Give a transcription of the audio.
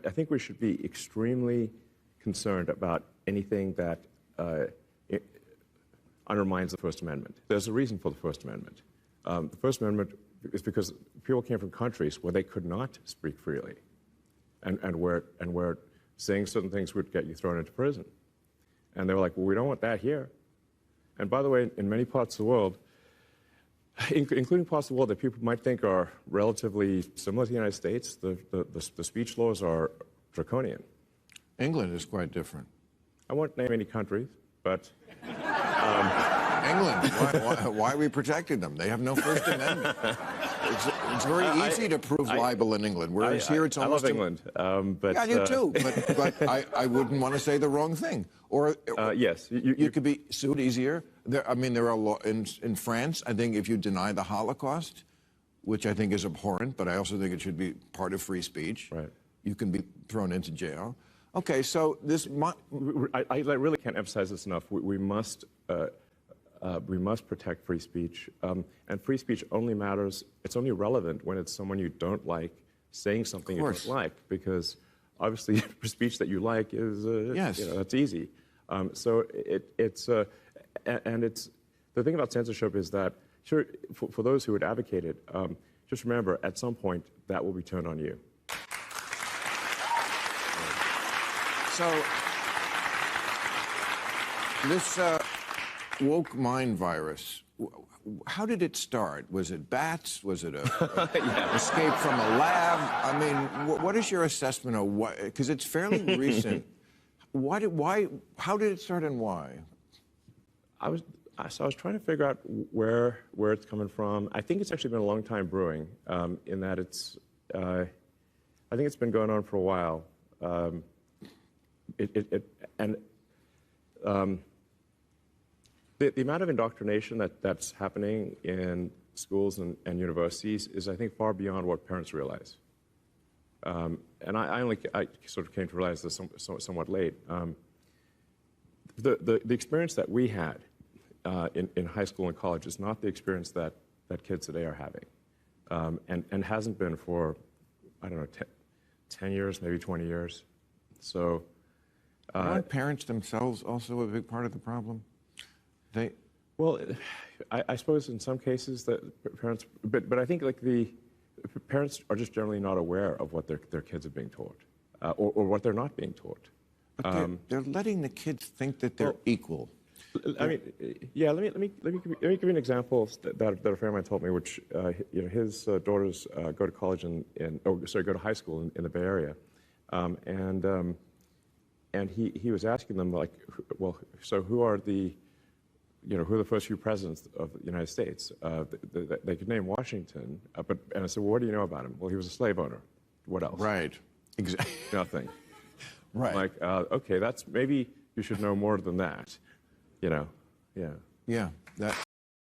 I think we should be extremely concerned about anything that undermines the First Amendment. There's a reason for the First Amendment. The First Amendment is because people came from countries where they could not speak freely, and where saying certain things would get you thrown into prison. And they were like, well, we don't want that here. And by the way, in many parts of the world, including parts of the world that people might think are relatively similar to the United States, the speech laws are draconian. England is quite different. I won't name any countries, but... England, why are we protecting them? They have no First Amendment. It's very easy to prove libel in England, whereas here it's almost... I love England, but... Yeah, I do too, but I wouldn't want to say the wrong thing. Or yes, you could be sued easier. There are law in France. I think if you deny the Holocaust, which I think is abhorrent, but I also think it should be part of free speech. Right. You can be thrown into jail. Okay, so this... I really can't emphasize this enough. We must protect free speech. And free speech only matters, it's only relevant when it's someone you don't like saying something you don't like, because obviously speech that you like is, yes. That's easy. So it's the thing about censorship is that, sure, for those who would advocate it, just remember, at some point, that will be turned on you. So, this woke mind virus, how did it start? Was it bats? Was it a escape from a lab? I mean, what is your assessment of what, because it's fairly recent. How did it start and why? I was trying to figure out where it's coming from. I think it's actually been a long time brewing, in that it's, I think it's been going on for a while. The amount of indoctrination that's happening in schools and universities is, I think, far beyond what parents realize. And I sort of came to realize this somewhat late. The experience that we had in high school and college is not the experience that kids today are having, and hasn't been for, I don't know, 10 years, maybe 20 years. So, aren't parents themselves also a big part of the problem? Well, I suppose in some cases that parents, but I think like the parents are just generally not aware of what their kids are being taught, or what they're not being taught. But they're letting the kids think that they're equal. I mean, yeah. Let me give you an example that a friend of mine told me, which his daughters go to college go to high school in the Bay Area, and he was asking them, like, well, so who are the first few presidents of the United States? They could name Washington, and I said, well, what do you know about him? Well, he was a slave owner. What else? Right. Exactly. Nothing. Right. Like, okay, maybe you should know more than that. Yeah. Yeah. That.